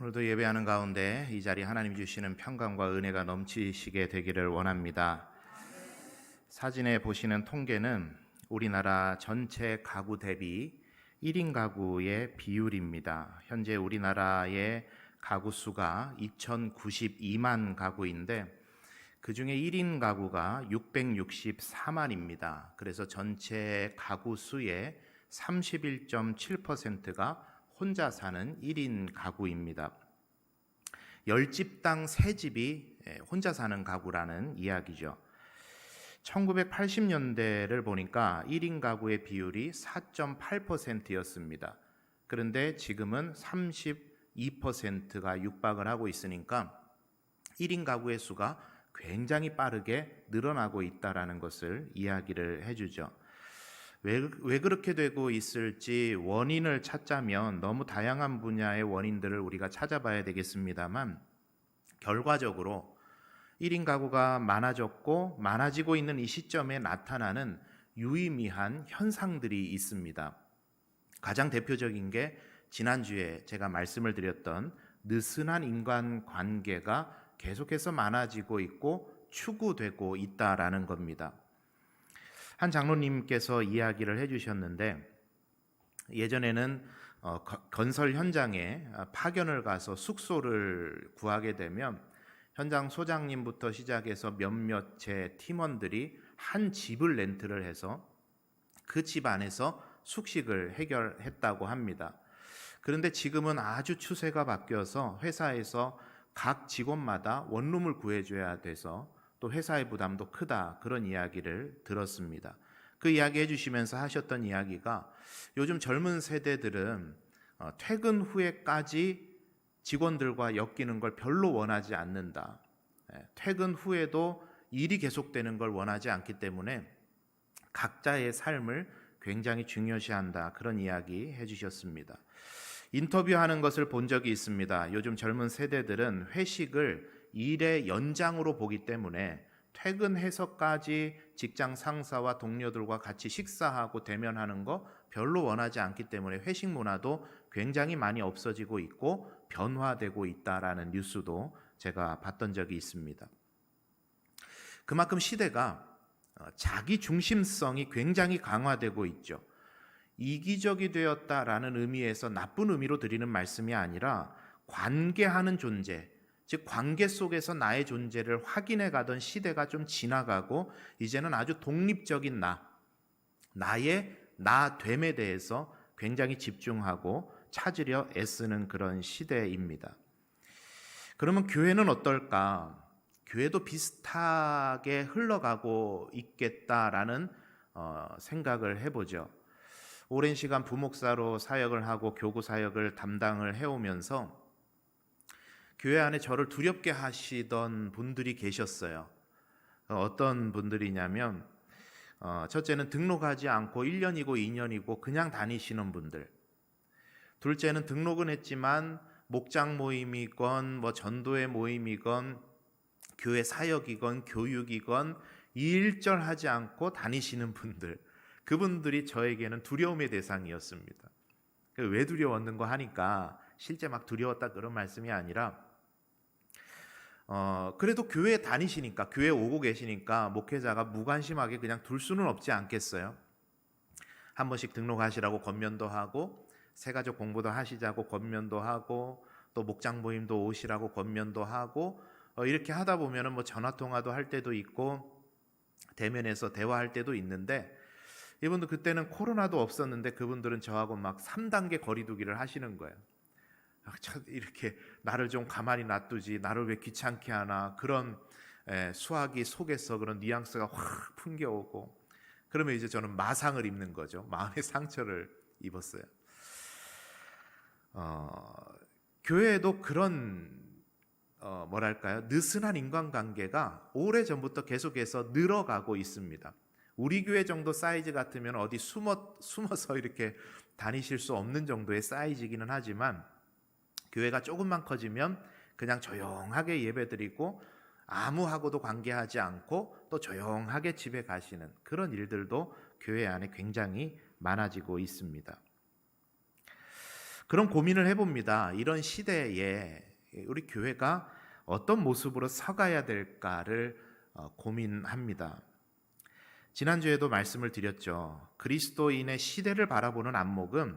오늘도 예배하는 가운데 이 자리 하나님 주시는 평강과 은혜가 넘치시게 되기를 원합니다. 사진에 보시는 통계는 우리나라 전체 가구 대비 1인 가구의 비율입니다. 현재 우리나라의 가구 수가 2092만 가구인데 그 중에 1인 가구가 664만입니다. 그래서 전체 가구 수의 31.7%가 혼자 사는 1인 가구입니다. 10집당 3집이 혼자 사는 가구라는 이야기죠. 1980년대를 보니까 1인 가구의 비율이 4.8%였습니다. 그런데 지금은 32%가 육박을 하고 있으니까 1인 가구의 수가 굉장히 빠르게 늘어나고 있다는 것을 이야기를 해주죠. 왜 그렇게 되고 있을지 원인을 찾자면 너무 다양한 분야의 원인들을 우리가 찾아봐야 되겠습니다만 결과적으로 1인 가구가 많아졌고 많아지고 있는 이 시점에 나타나는 유의미한 현상들이 있습니다. 가장 대표적인 게 지난주에 제가 말씀을 드렸던 느슨한 인간관계가 계속해서 많아지고 있고 추구되고 있다라는 겁니다. 한 장로님께서 이야기를 해주셨는데 예전에는 건설 현장에 파견을 가서 숙소를 구하게 되면 현장 소장님부터 시작해서 몇몇의 팀원들이 한 집을 렌트를 해서 그 집 안에서 숙식을 해결했다고 합니다. 그런데 지금은 아주 추세가 바뀌어서 회사에서 각 직원마다 원룸을 구해줘야 돼서 또 회사의 부담도 크다, 그런 이야기를 들었습니다. 그 이야기 해주시면서 하셨던 이야기가 요즘 젊은 세대들은 퇴근 후에까지 직원들과 엮이는 걸 별로 원하지 않는다. 퇴근 후에도 일이 계속되는 걸 원하지 않기 때문에 각자의 삶을 굉장히 중요시한다, 그런 이야기 해주셨습니다. 인터뷰하는 것을 본 적이 있습니다. 요즘 젊은 세대들은 회식을 일의 연장으로 보기 때문에 퇴근해서까지 직장 상사와 동료들과 같이 식사하고 대면하는 거 별로 원하지 않기 때문에 회식 문화도 굉장히 많이 없어지고 있고 변화되고 있다라는 뉴스도 제가 봤던 적이 있습니다. 그만큼 시대가 자기 중심성이 굉장히 강화되고 있죠. 이기적이 되었다라는 의미에서 나쁜 의미로 드리는 말씀이 아니라 관계하는 존재, 즉 관계 속에서 나의 존재를 확인해 가던 시대가 좀 지나가고 이제는 아주 독립적인 나의 나됨에 대해서 굉장히 집중하고 찾으려 애쓰는 그런 시대입니다. 그러면 교회는 어떨까? 교회도 비슷하게 흘러가고 있겠다라는 생각을 해보죠. 오랜 시간 부목사로 사역을 하고 교구 사역을 담당을 해오면서 교회 안에 저를 두렵게 하시던 분들이 계셨어요. 어떤 분들이냐면 첫째는 등록하지 않고 1년이고 2년이고 그냥 다니시는 분들, 둘째는 등록은 했지만 목장 모임이건 전도회 모임이건 교회 사역이건 교육이건 일절하지 않고 다니시는 분들, 그분들이 저에게는 두려움의 대상이었습니다. 왜 두려웠는가 하니까 실제 막 두려웠다 그런 말씀이 아니라 그래도 교회에 다니시니까, 교회에 오고 계시니까 목회자가 무관심하게 그냥 둘 수는 없지 않겠어요? 한 번씩 등록하시라고 권면도 하고 새가족 공부도 하시자고 권면도 하고 또 목장 모임도 오시라고 권면도 하고 이렇게 하다 보면은 전화통화도 할 때도 있고 대면에서 대화할 때도 있는데 이분들 그때는 코로나도 없었는데 그분들은 저하고 막 3단계 거리두기를 하시는 거예요. 이렇게 나를 좀 가만히 놔두지, 나를 왜 귀찮게 하나, 그런 수화기 속에서 그런 뉘앙스가 확 풍겨오고, 그러면 이제 저는 마상을 입는 거죠. 마음의 상처를 입었어요. 교회에도 그런 느슨한 인간관계가 오래전부터 계속해서 늘어가고 있습니다. 우리 교회 정도 사이즈 같으면 어디 숨어서 이렇게 다니실 수 없는 정도의 사이즈이기는 하지만 교회가 조금만 커지면 그냥 조용하게 예배드리고 아무하고도 관계하지 않고 또 조용하게 집에 가시는 그런 일들도 교회 안에 굉장히 많아지고 있습니다. 그런 고민을 해봅니다. 이런 시대에 우리 교회가 어떤 모습으로 서가야 될까를 고민합니다. 지난주에도 말씀을 드렸죠. 그리스도인의 시대를 바라보는 안목은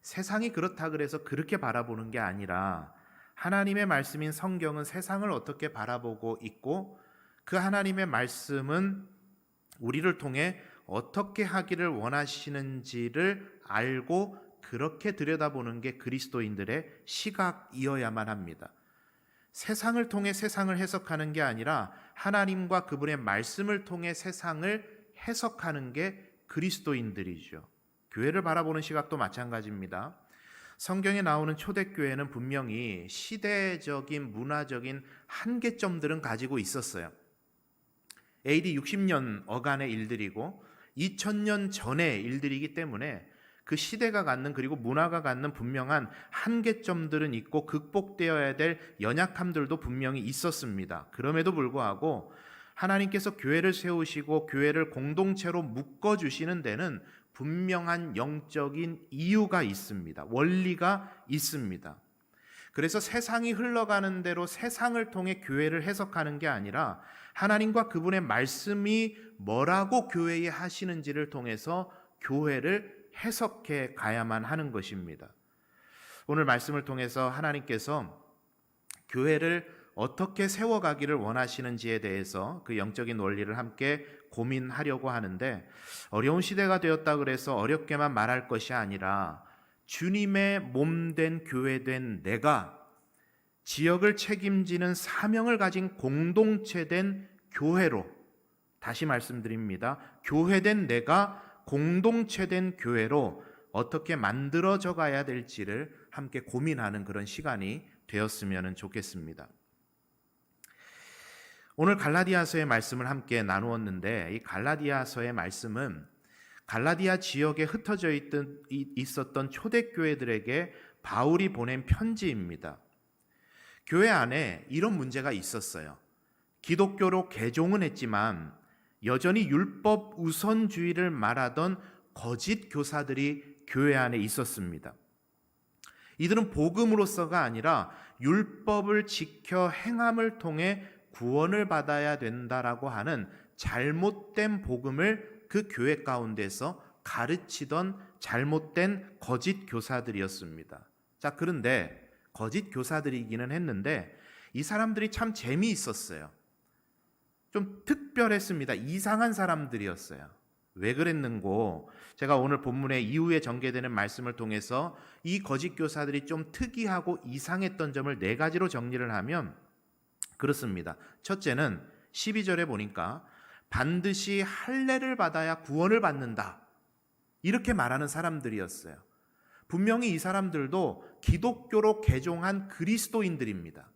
세상이 그렇다 그래서 그렇게 바라보는 게 아니라 하나님의 말씀인 성경은 세상을 어떻게 바라보고 있고 그 하나님의 말씀은 우리를 통해 어떻게 하기를 원하시는지를 알고 그렇게 들여다보는 게 그리스도인들의 시각이어야만 합니다. 세상을 통해 세상을 해석하는 게 아니라 하나님과 그분의 말씀을 통해 세상을 해석하는 게 그리스도인들이죠. 교회를 바라보는 시각도 마찬가지입니다. 성경에 나오는 초대교회는 분명히 시대적인 문화적인 한계점들은 가지고 있었어요. AD 60년 어간의 일들이고 2000년 전의 일들이기 때문에 그 시대가 갖는 그리고 문화가 갖는 분명한 한계점들은 있고 극복되어야 될 연약함들도 분명히 있었습니다. 그럼에도 불구하고 하나님께서 교회를 세우시고 교회를 공동체로 묶어주시는 데는 분명한 영적인 이유가 있습니다. 원리가 있습니다. 그래서 세상이 흘러가는 대로 세상을 통해 교회를 해석하는 게 아니라 하나님과 그분의 말씀이 뭐라고 교회에 하시는지를 통해서 교회를 해석해 가야만 하는 것입니다. 오늘 말씀을 통해서 하나님께서 교회를 어떻게 세워가기를 원하시는지에 대해서 그 영적인 원리를 함께 고민하려고 하는데 어려운 시대가 되었다 그래서 어렵게만 말할 것이 아니라 주님의 몸된 교회된 내가 지역을 책임지는 사명을 가진 공동체된 교회로 다시 말씀드립니다. 교회된 내가 공동체된 교회로 어떻게 만들어져 가야 될지를 함께 고민하는 그런 시간이 되었으면 좋겠습니다. 오늘 갈라디아서의 말씀을 함께 나누었는데 이 갈라디아서의 말씀은 갈라디아 지역에 흩어져 있었던 초대교회들에게 바울이 보낸 편지입니다. 교회 안에 이런 문제가 있었어요. 기독교로 개종은 했지만 여전히 율법 우선주의를 말하던 거짓 교사들이 교회 안에 있었습니다. 이들은 복음으로서가 아니라 율법을 지켜 행함을 통해 구원을 받아야 된다라고 하는 잘못된 복음을 그 교회 가운데서 가르치던 잘못된 거짓 교사들이었습니다. 자, 그런데 거짓 교사들이기는 했는데 이 사람들이 참 재미있었어요. 좀 특별했습니다. 이상한 사람들이었어요. 왜 그랬는고 제가 오늘 본문의 이후에 전개되는 말씀을 통해서 이 거짓 교사들이 좀 특이하고 이상했던 점을 4가지로 정리를 하면 그렇습니다. 첫째는 12절에 보니까 반드시 할례를 받아야 구원을 받는다. 이렇게 말하는 사람들이었어요. 분명히 이 사람들도 기독교로 개종한 그리스도인들입니다.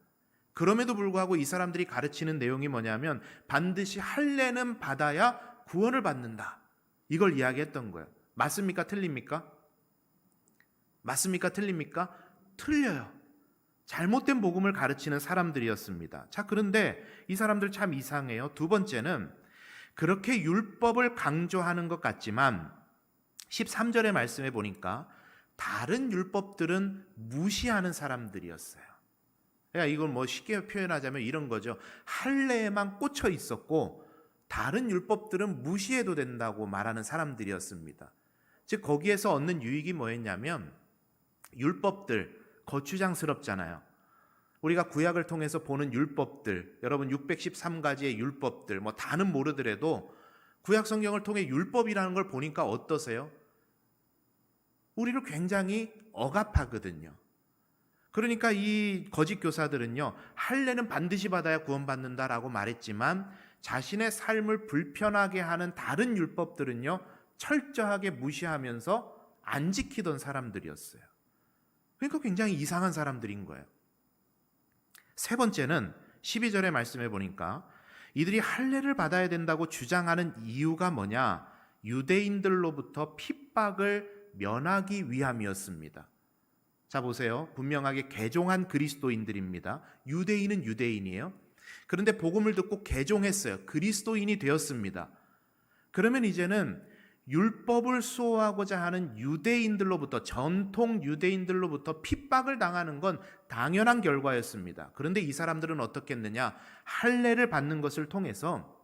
그럼에도 불구하고 이 사람들이 가르치는 내용이 뭐냐면 반드시 할례는 받아야 구원을 받는다. 이걸 이야기했던 거예요. 맞습니까? 틀립니까? 맞습니까? 틀립니까? 틀려요. 잘못된 복음을 가르치는 사람들이었습니다. 자, 그런데 이 사람들 참 이상해요. 두 번째는 그렇게 율법을 강조하는 것 같지만 13절의 말씀에 보니까 다른 율법들은 무시하는 사람들이었어요. 그러니까 이걸 뭐 쉽게 표현하자면 이런 거죠. 할례에만 꽂혀 있었고 다른 율법들은 무시해도 된다고 말하는 사람들이었습니다. 즉 거기에서 얻는 유익이 뭐였냐면 율법들 거추장스럽잖아요. 우리가 구약을 통해서 보는 율법들, 여러분 613가지의 율법들 뭐 다는 모르더라도 구약 성경을 통해 율법이라는 걸 보니까 어떠세요? 우리를 굉장히 억압하거든요. 그러니까 이 거짓 교사들은요, 할례는 반드시 받아야 구원받는다라고 말했지만 자신의 삶을 불편하게 하는 다른 율법들은요, 철저하게 무시하면서 안 지키던 사람들이었어요. 그러니까 굉장히 이상한 사람들인 거예요. 세 번째는 12절의 말씀에 보니까 이들이 할례를 받아야 된다고 주장하는 이유가 뭐냐? 유대인들로부터 핍박을 면하기 위함이었습니다. 자, 보세요. 분명하게 개종한 그리스도인들입니다. 유대인은 유대인이에요. 그런데 복음을 듣고 개종했어요. 그리스도인이 되었습니다. 그러면 이제는 율법을 수호하고자 하는 유대인들로부터, 전통 유대인들로부터 핍박을 당하는 건 당연한 결과였습니다. 그런데 이 사람들은 어떻게 했느냐? 할례를 받는 것을 통해서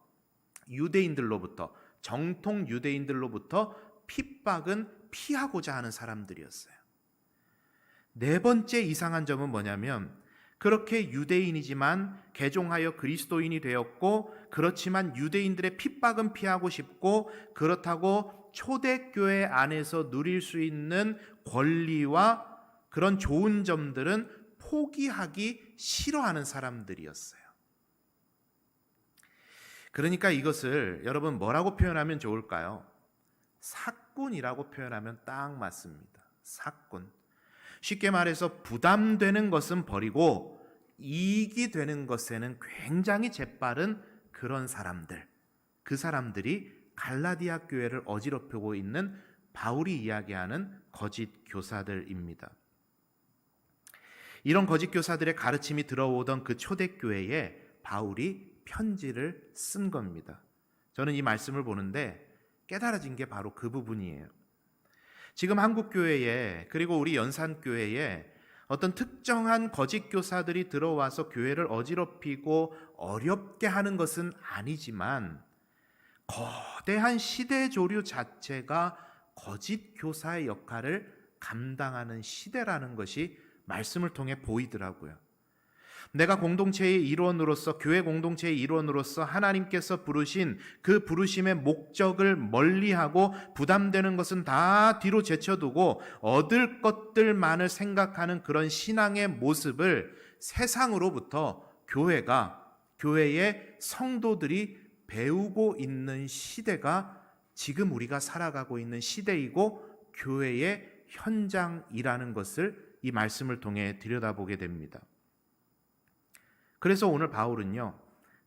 유대인들로부터, 정통 유대인들로부터 핍박은 피하고자 하는 사람들이었어요. 네 번째 이상한 점은 뭐냐면, 그렇게 유대인이지만 개종하여 그리스도인이 되었고, 그렇지만 유대인들의 핍박은 피하고 싶고, 그렇다고 초대교회 안에서 누릴 수 있는 권리와 그런 좋은 점들은 포기하기 싫어하는 사람들이었어요. 그러니까 이것을 여러분 뭐라고 표현하면 좋을까요? 사꾼이라고 표현하면 딱 맞습니다. 사꾼. 쉽게 말해서 부담되는 것은 버리고 이익이 되는 것에는 굉장히 재빠른 그런 사람들, 그 사람들이 갈라디아 교회를 어지럽히고 있는 바울이 이야기하는 거짓 교사들입니다. 이런 거짓 교사들의 가르침이 들어오던 그 초대교회에 바울이 편지를 쓴 겁니다. 저는 이 말씀을 보는데 깨달아진 게 바로 그 부분이에요. 지금 한국교회에, 그리고 우리 연산교회에 어떤 특정한 거짓 교사들이 들어와서 교회를 어지럽히고 어렵게 하는 것은 아니지만, 거대한 시대 조류 자체가 거짓 교사의 역할을 감당하는 시대라는 것이 말씀을 통해 보이더라고요. 내가 공동체의 일원으로서, 교회 공동체의 일원으로서 하나님께서 부르신 그 부르심의 목적을 멀리하고 부담되는 것은 다 뒤로 제쳐두고 얻을 것들만을 생각하는 그런 신앙의 모습을 세상으로부터 교회의 성도들이 배우고 있는 시대가 지금 우리가 살아가고 있는 시대이고 교회의 현장이라는 것을 이 말씀을 통해 들여다보게 됩니다. 그래서 오늘 바울은요,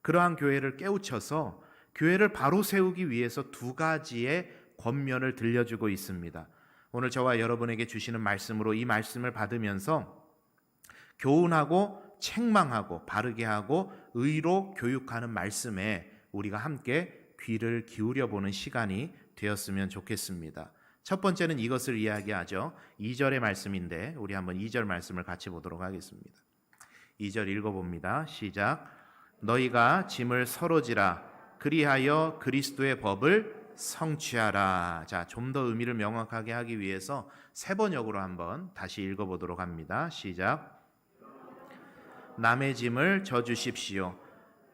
그러한 교회를 깨우쳐서 교회를 바로 세우기 위해서 두 가지의 권면을 들려주고 있습니다. 오늘 저와 여러분에게 주시는 말씀으로 이 말씀을 받으면서 교훈하고 책망하고 바르게 하고 의로 교육하는 말씀에 우리가 함께 귀를 기울여 보는 시간이 되었으면 좋겠습니다. 첫 번째는 이것을 이야기하죠. 2절의 말씀인데 우리 한번 2절 말씀을 같이 보도록 하겠습니다. 2절 읽어봅니다. 시작. 너희가 짐을 서로 지라 그리하여 그리스도의 법을 성취하라. 자, 좀 더 의미를 명확하게 하기 위해서 세 번역으로 한번 다시 읽어보도록 합니다. 시작. 남의 짐을 져주십시오.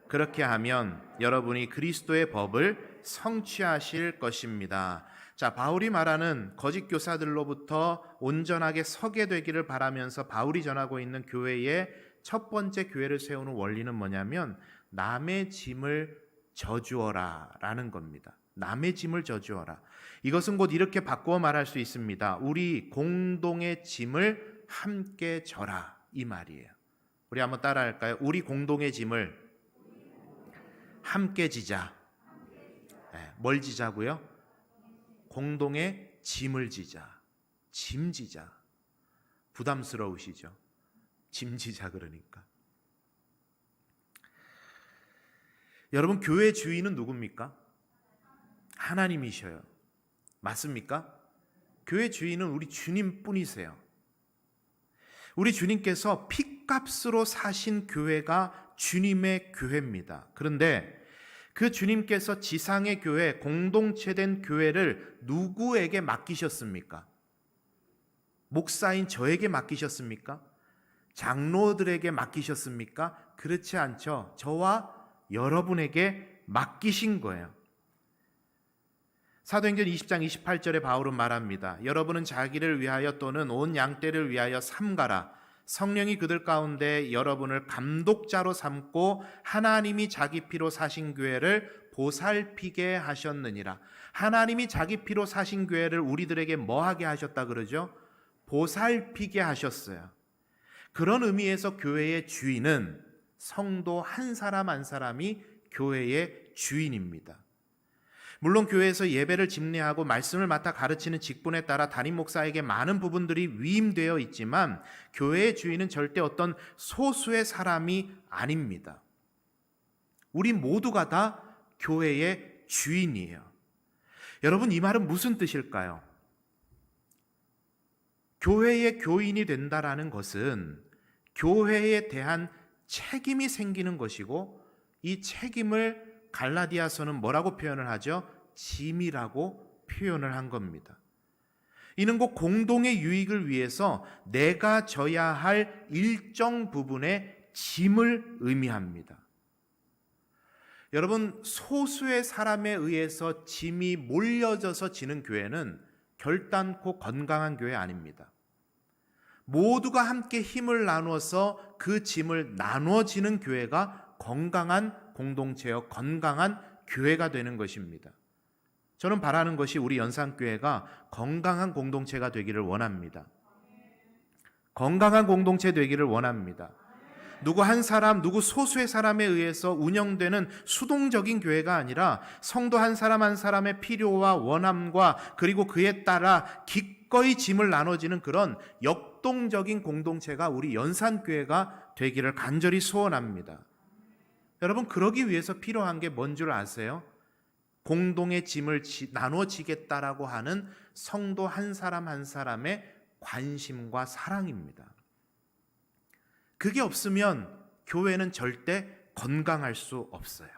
그렇게 하면 여러분이 그리스도의 법을 성취하실 것입니다. 자, 바울이 말하는 거짓 교사들로부터 온전하게 서게 되기를 바라면서 바울이 전하고 있는 교회의 첫 번째 교회를 세우는 원리는 뭐냐면 남의 짐을 져주어라 라는 겁니다. 남의 짐을 져주어라. 이것은 곧 이렇게 바꾸어 말할 수 있습니다. 우리 공동의 짐을 함께 져라, 이 말이에요. 우리 한번 따라 할까요? 우리 공동의 짐을 함께 지자. 네, 뭘 지자고요? 공동의 짐을 지자. 짐 지자. 부담스러우시죠? 짐 지자 그러니까. 여러분, 교회 주인은 누굽니까? 하나님이셔요. 맞습니까? 교회 주인은 우리 주님뿐이세요. 우리 주님께서 핏값으로 사신 교회가 주님의 교회입니다. 그런데 그 주님께서 지상의 교회, 공동체된 교회를 누구에게 맡기셨습니까? 목사인 저에게 맡기셨습니까? 장로들에게 맡기셨습니까? 그렇지 않죠. 저와 여러분에게 맡기신 거예요. 사도행전 20장 28절에 바울은 말합니다. 여러분은 자기를 위하여 또는 온 양떼를 위하여 삼가라. 성령이 그들 가운데 여러분을 감독자로 삼고 하나님이 자기 피로 사신 교회를 보살피게 하셨느니라. 하나님이 자기 피로 사신 교회를 우리들에게 뭐 하게 하셨다 그러죠? 보살피게 하셨어요. 그런 의미에서 교회의 주인은 성도 한 사람 한 사람이 교회의 주인입니다. 물론 교회에서 예배를 집례하고 말씀을 맡아 가르치는 직분에 따라 담임 목사에게 많은 부분들이 위임되어 있지만 교회의 주인은 절대 어떤 소수의 사람이 아닙니다. 우리 모두가 다 교회의 주인이에요. 여러분, 이 말은 무슨 뜻일까요? 교회의 교인이 된다라는 것은 교회에 대한 책임이 생기는 것이고, 이 책임을 갈라디아서는 뭐라고 표현을 하죠? 짐이라고 표현을 한 겁니다. 이는 곧 공동의 유익을 위해서 내가 져야 할 일정 부분의 짐을 의미합니다. 여러분, 소수의 사람에 의해서 짐이 몰려져서 지는 교회는 결단코 건강한 교회 아닙니다. 모두가 함께 힘을 나누어서 그 짐을 나누어지는 교회가 건강한 공동체여 건강한 교회가 되는 것입니다. 저는 바라는 것이 우리 연산교회가 건강한 공동체가 되기를 원합니다. 건강한 공동체 되기를 원합니다. 누구 한 사람, 누구 소수의 사람에 의해서 운영되는 수동적인 교회가 아니라 성도 한 사람 한 사람의 필요와 원함과 그리고 그에 따라 기꺼이 짐을 나눠지는 그런 역동적인 공동체가 우리 연산교회가 되기를 간절히 소원합니다. 여러분, 그러기 위해서 필요한 게 뭔 줄 아세요? 공동의 짐을 나눠지겠다라고 하는 성도 한 사람 한 사람의 관심과 사랑입니다. 그게 없으면 교회는 절대 건강할 수 없어요.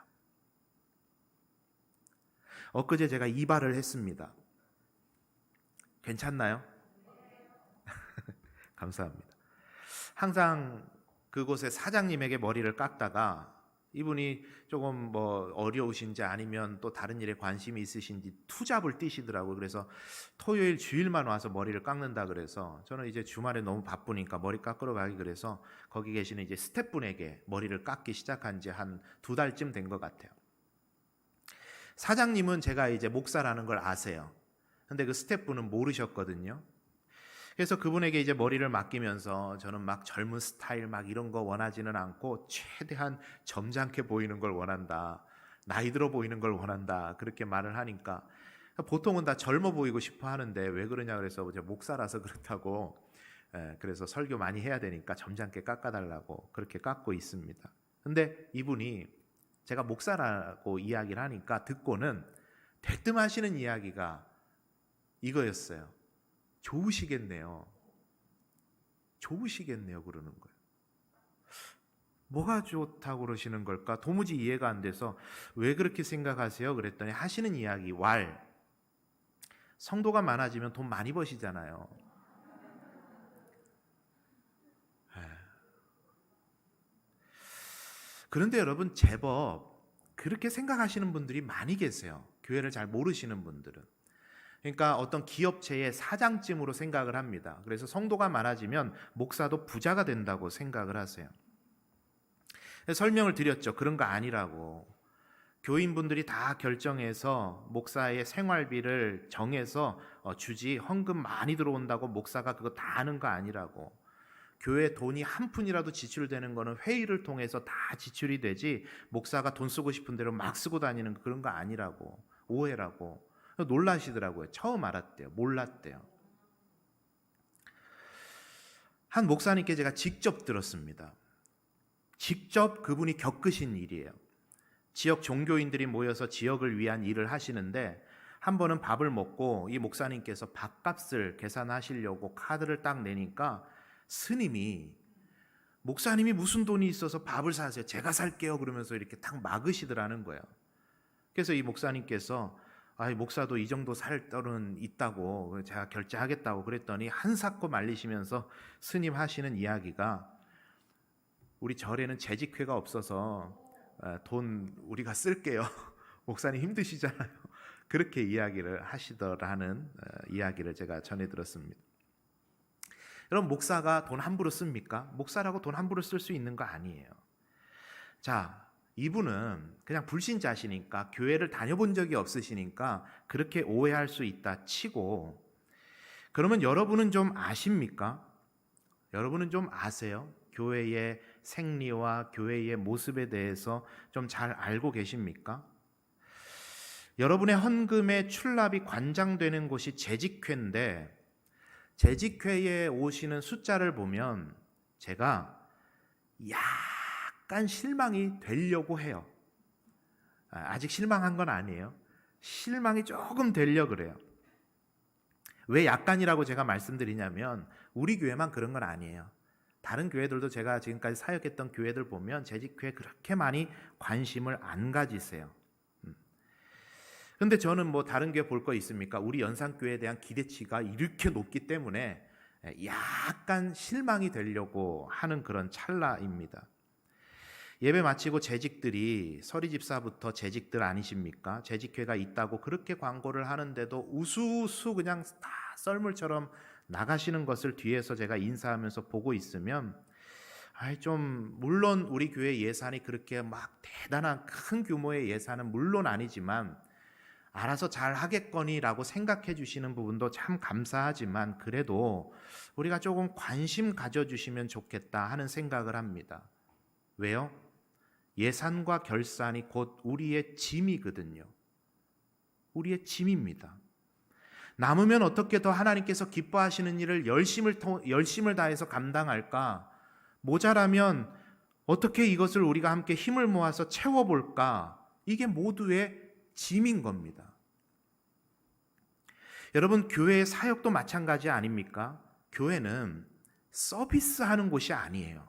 엊그제 제가 이발을 했습니다. 괜찮나요? 감사합니다. 항상 그곳의 사장님에게 머리를 깎다가 이분이 조금 어려우신지 아니면 또 다른 일에 관심이 있으신지 투잡을 뛰시더라고요. 그래서 토요일 주일만 와서 머리를 깎는다 그래서 저는 이제 주말에 너무 바쁘니까 머리 깎으러 가기 그래서 거기 계시는 이제 스태프분에게 머리를 깎기 시작한 지 한 2달쯤 된 것 같아요. 사장님은 제가 이제 목사라는 걸 아세요. 근데 그 스태프분은 모르셨거든요. 그래서 그분에게 이제 머리를 맡기면서 저는 막 젊은 스타일 막 이런 거 원하지는 않고 최대한 점잖게 보이는 걸 원한다. 나이 들어 보이는 걸 원한다. 그렇게 말을 하니까 보통은 다 젊어 보이고 싶어 하는데 왜 그러냐 그래서 제가 목사라서 그렇다고 그래서 설교 많이 해야 되니까 점잖게 깎아달라고 그렇게 깎고 있습니다. 근데 이분이 제가 목사라고 이야기를 하니까 듣고는 대뜸 하시는 이야기가 이거였어요. 좋으시겠네요. 좋으시겠네요. 그러는 거예요. 뭐가 좋다고 그러시는 걸까? 도무지 이해가 안 돼서 왜 그렇게 생각하세요? 그랬더니 하시는 이야기 성도가 많아지면 돈 많이 버시잖아요. 그런데 여러분, 제법 그렇게 생각하시는 분들이 많이 계세요. 교회를 잘 모르시는 분들은. 그러니까 어떤 기업체의 사장쯤으로 생각을 합니다. 그래서 성도가 많아지면 목사도 부자가 된다고 생각을 하세요. 설명을 드렸죠. 그런 거 아니라고. 교인분들이 다 결정해서 목사의 생활비를 정해서 주지, 헌금 많이 들어온다고 목사가 그거 다 하는 거 아니라고. 교회 돈이 한 푼이라도 지출되는 거는 회의를 통해서 다 지출이 되지 목사가 돈 쓰고 싶은 대로 막 쓰고 다니는 그런 거 아니라고. 오해라고. 놀라시더라고요. 처음 알았대요. 몰랐대요. 한 목사님께 제가 직접 들었습니다. 직접 그분이 겪으신 일이에요. 지역 종교인들이 모여서 지역을 위한 일을 하시는데 한 번은 밥을 먹고 이 목사님께서 밥값을 계산하시려고 카드를 딱 내니까 스님이 목사님이 무슨 돈이 있어서 밥을 사세요? 제가 살게요. 그러면서 이렇게 딱 막으시더라는 거예요. 그래서 이 목사님께서 목사도 이 정도 살 돈은 있다고 제가 결제하겠다고 그랬더니 한사코 말리시면서 스님 하시는 이야기가 우리 절에는 재직회가 없어서 돈 우리가 쓸게요. 목사님 힘드시잖아요. 그렇게 이야기를 하시더라는 이야기를 제가 전해 들었습니다. 여러분, 목사가 돈 함부로 씁니까? 목사라고 돈 함부로 쓸 수 있는 거 아니에요. 자, 이분은 그냥 불신자시니까 교회를 다녀본 적이 없으시니까 그렇게 오해할 수 있다 치고, 그러면 여러분은 좀 아십니까? 여러분은 좀 아세요? 교회의 생리와 교회의 모습에 대해서 좀 잘 알고 계십니까? 여러분의 헌금의 출납이 관장되는 곳이 재직회인데 재직회에 오시는 숫자를 보면 제가 약간 실망이 되려고 해요. 아직 실망한 건 아니에요. 실망이 조금 되려 그래요. 왜 약간이라고 제가 말씀드리냐면 우리 교회만 그런 건 아니에요. 다른 교회들도 제가 지금까지 사역했던 교회들 보면 재직교회 그렇게 많이 관심을 안 가지세요. 근데 저는 뭐 다른 교회 볼 거 있습니까? 우리 연산교회에 대한 기대치가 이렇게 높기 때문에 약간 실망이 되려고 하는 그런 찰나입니다. 예배 마치고 재직들이 서리집사부터 재직들 아니십니까? 재직회가 있다고 그렇게 광고를 하는데도 우수수 그냥 다 썰물처럼 나가시는 것을 뒤에서 제가 인사하면서 보고 있으면 좀 물론 우리 교회 예산이 그렇게 막 대단한 큰 규모의 예산은 물론 아니지만 알아서 잘 하겠거니라고 생각해 주시는 부분도 참 감사하지만 그래도 우리가 조금 관심 가져주시면 좋겠다 하는 생각을 합니다. 왜요? 예산과 결산이 곧 우리의 짐이거든요. 우리의 짐입니다. 남으면 어떻게 더 하나님께서 기뻐하시는 일을 열심을 다해서 감당할까? 모자라면 어떻게 이것을 우리가 함께 힘을 모아서 채워볼까? 이게 모두의 짐인 겁니다. 여러분, 교회의 사역도 마찬가지 아닙니까? 교회는 서비스하는 곳이 아니에요.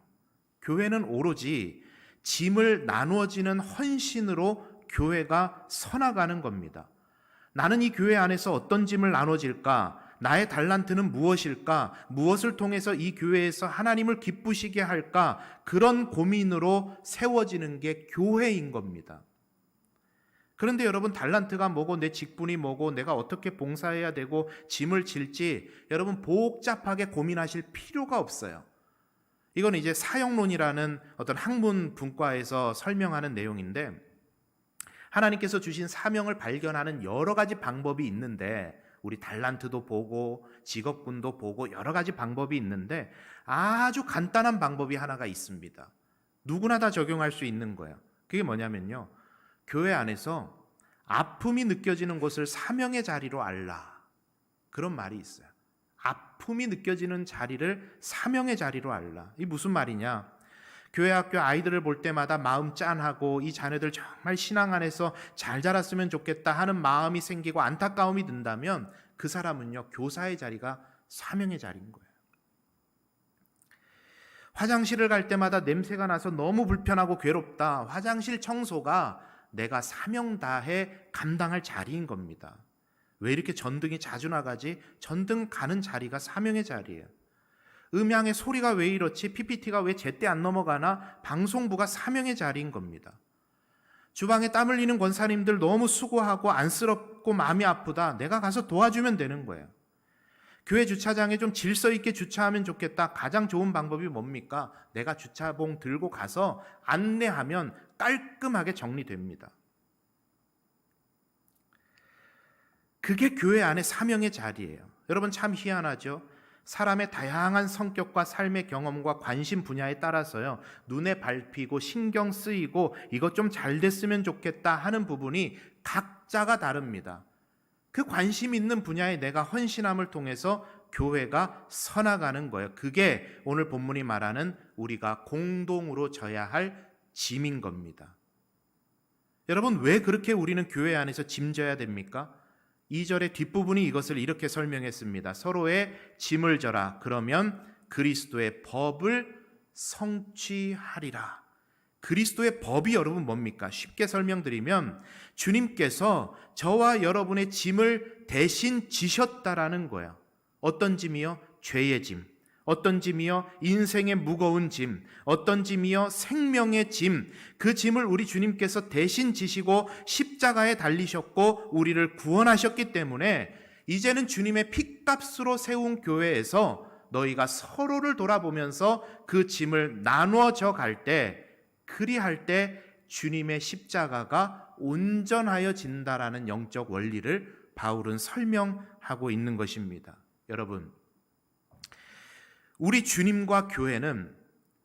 교회는 오로지 짐을 나누어지는 헌신으로 교회가 서나가는 겁니다. 나는 이 교회 안에서 어떤 짐을 나눠질까? 나의 달란트는 무엇일까? 무엇을 통해서 이 교회에서 하나님을 기쁘시게 할까? 그런 고민으로 세워지는 게 교회인 겁니다. 그런데 여러분, 달란트가 뭐고 내 직분이 뭐고 내가 어떻게 봉사해야 되고 짐을 질지 여러분 복잡하게 고민하실 필요가 없어요. 이건 이제 사역론이라는 어떤 학문 분과에서 설명하는 내용인데, 하나님께서 주신 사명을 발견하는 여러 가지 방법이 있는데, 우리 달란트도 보고 직업군도 보고 여러 가지 방법이 있는데 아주 간단한 방법이 하나가 있습니다. 누구나 다 적용할 수 있는 거예요. 그게 뭐냐면요, 교회 안에서 아픔이 느껴지는 곳을 사명의 자리로 알라, 그런 말이 있어요. 아픔이 느껴지는 자리를 사명의 자리로 알라. 이 무슨 말이냐? 교회 학교 아이들을 볼 때마다 마음 짠하고 이 자녀들 정말 신앙 안에서 잘 자랐으면 좋겠다 하는 마음이 생기고 안타까움이 든다면 그 사람은요, 교사의 자리가 사명의 자리인 거예요. 화장실을 갈 때마다 냄새가 나서 너무 불편하고 괴롭다. 화장실 청소가 내가 사명 다해 감당할 자리인 겁니다. 왜 이렇게 전등이 자주 나가지? 전등 가는 자리가 사명의 자리예요. 음향의 소리가 왜 이렇지? PPT가 왜 제때 안 넘어가나? 방송부가 사명의 자리인 겁니다. 주방에 땀 흘리는 권사님들 너무 수고하고 안쓰럽고 마음이 아프다. 내가 가서 도와주면 되는 거예요. 교회 주차장에 좀 질서 있게 주차하면 좋겠다. 가장 좋은 방법이 뭡니까? 내가 주차봉 들고 가서 안내하면 깔끔하게 정리됩니다. 그게 교회 안의 사명의 자리예요. 여러분, 참 희한하죠? 사람의 다양한 성격과 삶의 경험과 관심 분야에 따라서요, 눈에 밟히고 신경 쓰이고 이것 좀 잘 됐으면 좋겠다 하는 부분이 각자가 다릅니다. 그 관심 있는 분야에 내가 헌신함을 통해서 교회가 서나가는 거예요. 그게 오늘 본문이 말하는 우리가 공동으로 져야 할 짐인 겁니다. 여러분, 왜 그렇게 우리는 교회 안에서 짐져야 됩니까? 2절의 뒷부분이 이것을 이렇게 설명했습니다. 서로의 짐을 져라. 그러면 그리스도의 법을 성취하리라. 그리스도의 법이 여러분 뭡니까? 쉽게 설명드리면 주님께서 저와 여러분의 짐을 대신 지셨다라는 거예요. 어떤 짐이요? 죄의 짐. 어떤 짐이요? 인생의 무거운 짐. 어떤 짐이요? 생명의 짐. 그 짐을 우리 주님께서 대신 지시고 십자가에 달리셨고 우리를 구원하셨기 때문에 이제는 주님의 핏값으로 세운 교회에서 너희가 서로를 돌아보면서 그 짐을 나누어져 갈 때, 그리할 때 주님의 십자가가 온전하여 진다라는 영적 원리를 바울은 설명하고 있는 것입니다. 여러분, 우리 주님과 교회는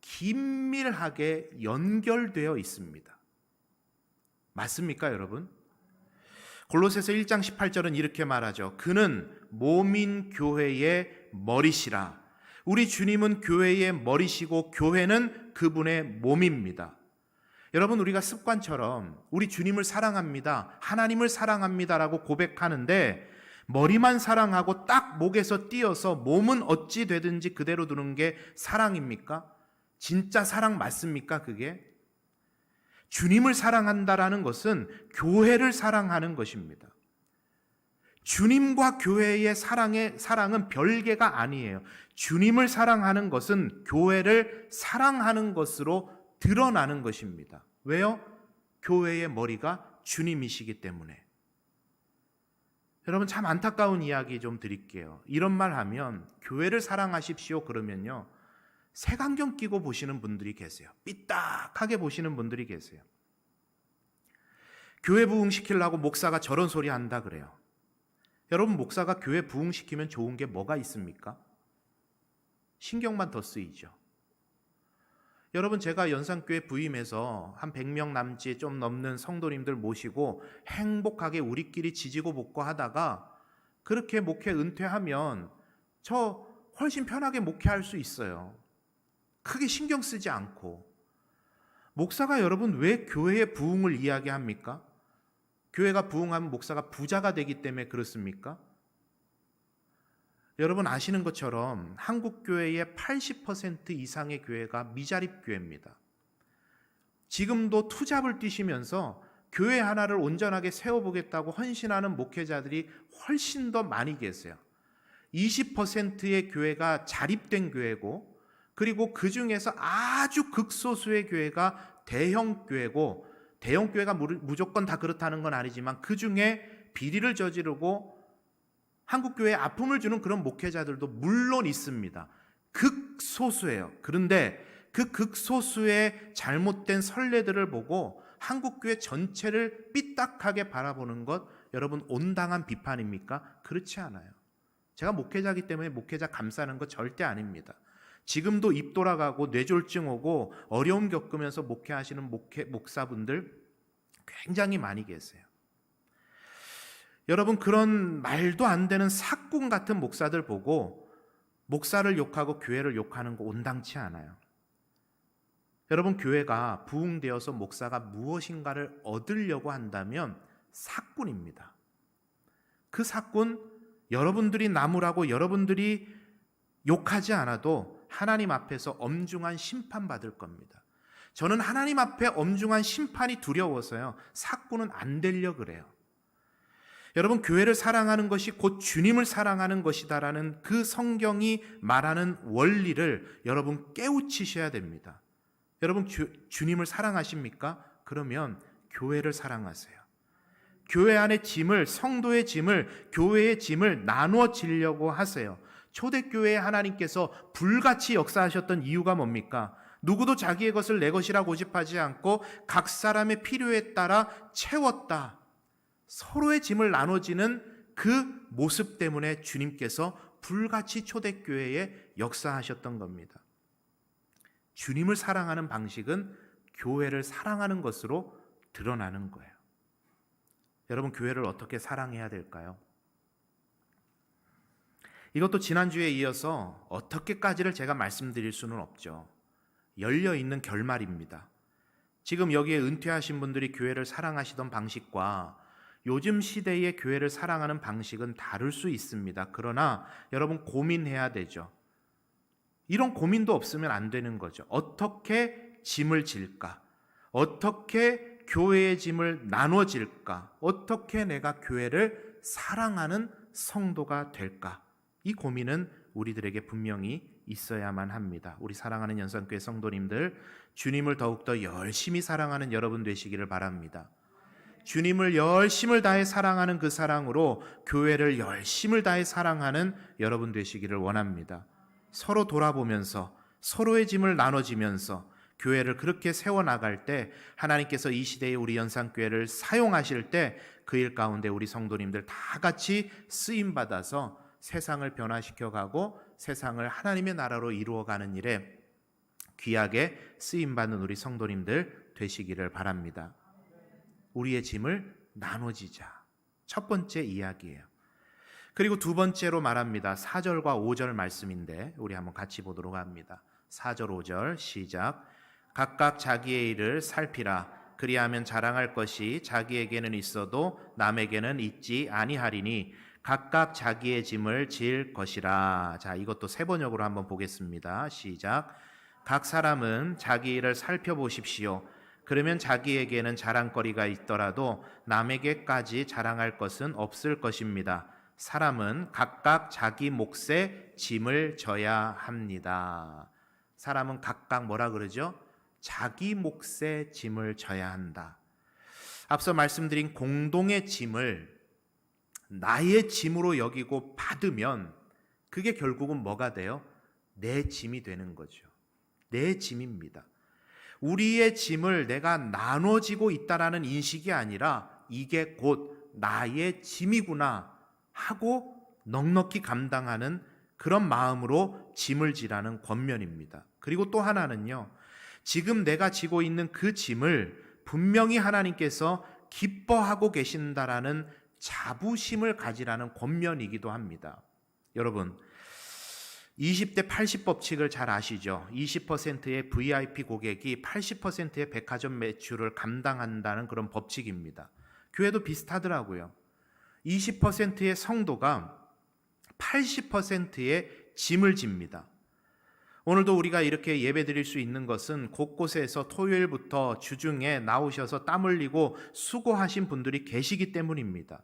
긴밀하게 연결되어 있습니다. 맞습니까, 여러분? 골로새서 1장 18절은 이렇게 말하죠. 그는 몸인 교회의 머리시라. 우리 주님은 교회의 머리시고 교회는 그분의 몸입니다. 여러분, 우리가 습관처럼 우리 주님을 사랑합니다, 하나님을 사랑합니다라고 고백하는데 머리만 사랑하고 딱 목에서 띄어서 몸은 어찌 되든지 그대로 두는 게 사랑입니까? 진짜 사랑 맞습니까? 그게? 주님을 사랑한다라는 것은 교회를 사랑하는 것입니다. 주님과 교회의 사랑은 별개가 아니에요. 주님을 사랑하는 것은 교회를 사랑하는 것으로 드러나는 것입니다. 왜요? 교회의 머리가 주님이시기 때문에. 여러분, 참 안타까운 이야기 좀 드릴게요. 이런 말 하면 교회를 사랑하십시오 그러면요, 색안경 끼고 보시는 분들이 계세요. 삐딱하게 보시는 분들이 계세요. 교회 부흥시키려고 목사가 저런 소리 한다 그래요. 여러분, 목사가 교회 부흥시키면 좋은 게 뭐가 있습니까? 신경만 더 쓰이죠. 여러분, 제가 연산교회 부임해서 한 100명 남짓 좀 넘는 성도님들 모시고 행복하게 우리끼리 지지고 볶고 하다가 그렇게 목회 은퇴하면 저 훨씬 편하게 목회할 수 있어요. 크게 신경 쓰지 않고. 목사가 여러분 왜 교회의 부흥을 이야기합니까? 교회가 부흥하면 목사가 부자가 되기 때문에 그렇습니까? 여러분 아시는 것처럼 한국 교회의 80% 이상의 교회가 미자립 교회입니다. 지금도 투잡을 뛰시면서 교회 하나를 온전하게 세워보겠다고 헌신하는 목회자들이 훨씬 더 많이 계세요. 20%의 교회가 자립된 교회고, 그리고 그 중에서 아주 극소수의 교회가 대형 교회고, 대형 교회가 무조건 다 그렇다는 건 아니지만 그 중에 비리를 저지르고 한국교회에 아픔을 주는 그런 목회자들도 물론 있습니다. 극소수예요. 그런데 그 극소수의 잘못된 선례들을 보고 한국교회 전체를 삐딱하게 바라보는 것, 여러분 온당한 비판입니까? 그렇지 않아요. 제가 목회자이기 때문에 목회자 감싸는 것 절대 아닙니다. 지금도 입 돌아가고 뇌졸중 오고 어려움 겪으면서 목회하시는 목사분들 굉장히 많이 계세요. 여러분, 그런 말도 안 되는 삭군 같은 목사들 보고 목사를 욕하고 교회를 욕하는 거 온당치 않아요. 여러분, 교회가 부흥되어서 목사가 무엇인가를 얻으려고 한다면 삭군입니다. 그 삭군, 여러분들이 나무라고 여러분들이 욕하지 않아도 하나님 앞에서 엄중한 심판받을 겁니다. 저는 하나님 앞에 엄중한 심판이 두려워서요, 삭군은 안 되려 그래요. 여러분, 교회를 사랑하는 것이 곧 주님을 사랑하는 것이다라는 그 성경이 말하는 원리를 여러분 깨우치셔야 됩니다. 여러분, 주님을 사랑하십니까? 그러면 교회를 사랑하세요. 교회 안의 짐을, 성도의 짐을, 교회의 짐을 나누어 지려고 하세요. 초대교회에 하나님께서 불같이 역사하셨던 이유가 뭡니까? 누구도 자기의 것을 내 것이라 고집하지 않고 각 사람의 필요에 따라 채웠다. 서로의 짐을 나눠지는 그 모습 때문에 주님께서 불같이 초대교회에 역사하셨던 겁니다. 주님을 사랑하는 방식은 교회를 사랑하는 것으로 드러나는 거예요. 여러분, 교회를 어떻게 사랑해야 될까요? 이것도 지난주에 이어서 어떻게까지를 제가 말씀드릴 수는 없죠. 열려있는 결말입니다. 지금 여기에 은퇴하신 분들이 교회를 사랑하시던 방식과 요즘 시대의 교회를 사랑하는 방식은 다를 수 있습니다. 그러나 여러분 고민해야 되죠. 이런 고민도 없으면 안 되는 거죠. 어떻게 짐을 질까? 어떻게 교회의 짐을 나눠질까? 어떻게 내가 교회를 사랑하는 성도가 될까? 이 고민은 우리들에게 분명히 있어야만 합니다. 우리 사랑하는 연산교회 성도님들, 주님을 더욱더 열심히 사랑하는 여러분 되시기를 바랍니다. 주님을 열심을 다해 사랑하는 그 사랑으로 교회를 열심을 다해 사랑하는 여러분 되시기를 원합니다. 서로 돌아보면서 서로의 짐을 나눠지면서 교회를 그렇게 세워나갈 때 하나님께서 이 시대에 우리 연산교회를 사용하실 때 그 일 가운데 우리 성도님들 다 같이 쓰임받아서 세상을 변화시켜가고 세상을 하나님의 나라로 이루어가는 일에 귀하게 쓰임받는 우리 성도님들 되시기를 바랍니다. 우리의 짐을 나눠지자. 첫 번째 이야기예요. 그리고 두 번째로 말합니다. 4절과 5절 말씀인데 우리 한번 같이 보도록 합니다. 4절 5절 시작. 각각 자기의 일을 살피라. 그리하면 자랑할 것이 자기에게는 있어도 남에게는 있지 아니하리니 각각 자기의 짐을 질 것이라. 자, 이것도 세 번역으로 한번 보겠습니다. 시작. 각 사람은 자기 일을 살펴보십시오. 그러면 자기에게는 자랑거리가 있더라도 남에게까지 자랑할 것은 없을 것입니다. 사람은 각각 자기 몫의 짐을 져야 합니다. 사람은 각각 뭐라 그러죠? 자기 몫의 짐을 져야 한다. 앞서 말씀드린 공동의 짐을 나의 짐으로 여기고 받으면 그게 결국은 뭐가 돼요? 내 짐이 되는 거죠. 내 짐입니다. 우리의 짐을 내가 나눠지고 있다라는 인식이 아니라 이게 곧 나의 짐이구나 하고 넉넉히 감당하는 그런 마음으로 짐을 지라는 권면입니다. 그리고 또 하나는요, 지금 내가 지고 있는 그 짐을 분명히 하나님께서 기뻐하고 계신다라는 자부심을 가지라는 권면이기도 합니다. 여러분, 20대 80 법칙을 잘 아시죠? 20%의 VIP 고객이 80%의 백화점 매출을 감당한다는 그런 법칙입니다. 교회도 비슷하더라고요. 20%의 성도가 80%의 짐을 집니다. 오늘도 우리가 이렇게 예배드릴 수 있는 것은 곳곳에서 토요일부터 주중에 나오셔서 땀 흘리고 수고하신 분들이 계시기 때문입니다.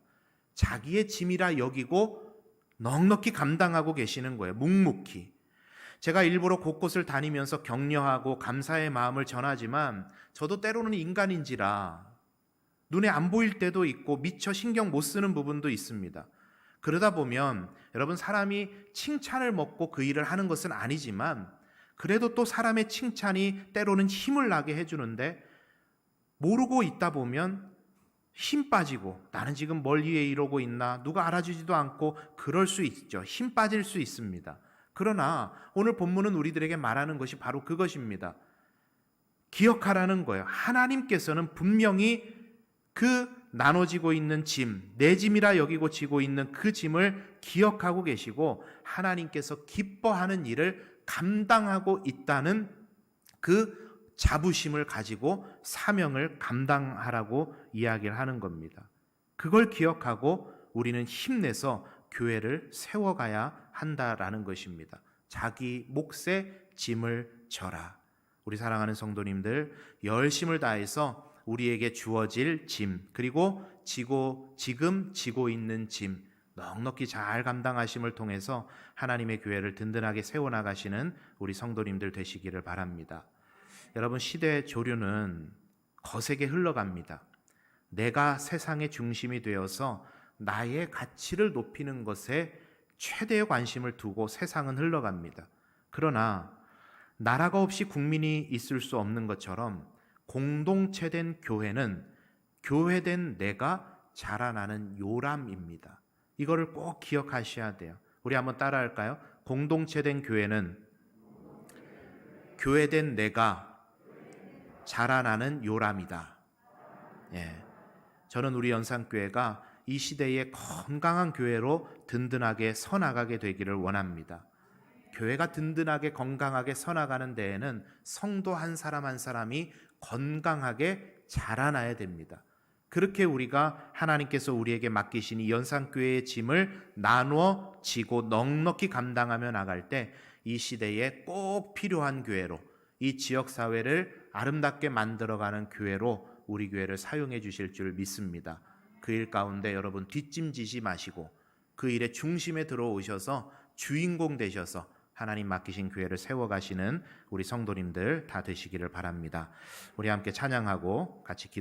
자기의 짐이라 여기고 넉넉히 감당하고 계시는 거예요. 묵묵히. 제가 일부러 곳곳을 다니면서 격려하고 감사의 마음을 전하지만 저도 때로는 인간인지라 눈에 안 보일 때도 있고 미처 신경 못 쓰는 부분도 있습니다. 그러다 보면 여러분, 사람이 칭찬을 먹고 그 일을 하는 것은 아니지만 그래도 또 사람의 칭찬이 때로는 힘을 나게 해주는데 모르고 있다 보면 힘 빠지고 나는 지금 뭘 위해 이러고 있나, 누가 알아주지도 않고 그럴 수 있죠. 힘 빠질 수 있습니다. 그러나 오늘 본문은 우리들에게 말하는 것이 바로 그것입니다. 기억하라는 거예요. 하나님께서는 분명히 그 나눠지고 있는 짐, 내 짐이라 여기고 지고 있는 그 짐을 기억하고 계시고 하나님께서 기뻐하는 일을 감당하고 있다는 그 자부심을 가지고 사명을 감당하라고 이야기를 하는 겁니다. 그걸 기억하고 우리는 힘내서 교회를 세워가야 한다라는 것입니다. 자기 몫의 짐을 져라. 우리 사랑하는 성도님들, 열심을 다해서 우리에게 주어질 짐, 그리고 지금 지고 있는 짐 넉넉히 잘 감당하심을 통해서 하나님의 교회를 든든하게 세워나가시는 우리 성도님들 되시기를 바랍니다. 여러분, 시대의 조류는 거세게 흘러갑니다. 내가 세상의 중심이 되어서 나의 가치를 높이는 것에 최대의 관심을 두고 세상은 흘러갑니다. 그러나 나라가 없이 국민이 있을 수 없는 것처럼 공동체된 교회는 교회된 내가 자라나는 요람입니다. 이거를 꼭 기억하셔야 돼요. 우리 한번 따라할까요? 공동체된 교회는 교회된 내가 자라나는 요람이다. 예. 저는 우리 연산교회가 이 시대의 건강한 교회로 든든하게 서나가게 되기를 원합니다. 교회가 든든하게 건강하게 서나가는 데에는 성도 한 사람 한 사람이 건강하게 자라나야 됩니다. 그렇게 우리가 하나님께서 우리에게 맡기신 이 연산교회의 짐을 나누어 지고 넉넉히 감당하며 나갈 때 이 시대에 꼭 필요한 교회로, 이 지역사회를 아름답게 만들어가는 교회로 우리 교회를 사용해 주실 줄 믿습니다. 그 일 가운데 여러분 뒷짐지지 마시고 그 일의 중심에 들어오셔서 주인공 되셔서 하나님 맡기신 교회를 세워가시는 우리 성도님들 다 되시기를 바랍니다. 우리 함께 찬양하고 같이 기도